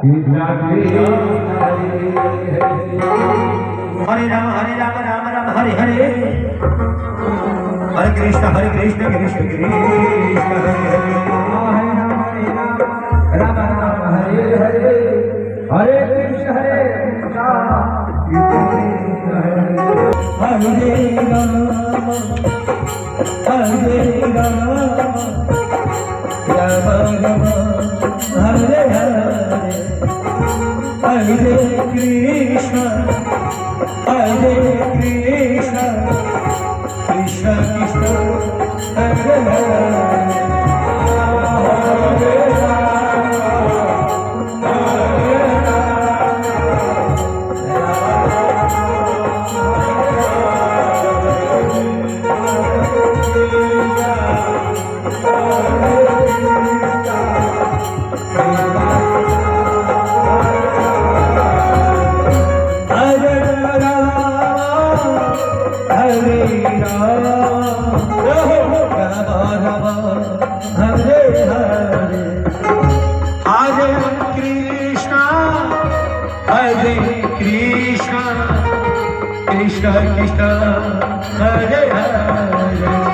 Hare Ram Ram Ram Hare Hare Hare Krishna Krishna Krishna Hare Hare Ram Ram Hare Hare Hare Krishna Hare Ram Ram Ram Hare Hare Hare Krishna Krishna Krishna Hare Hare Krishna Krishna Hare Hare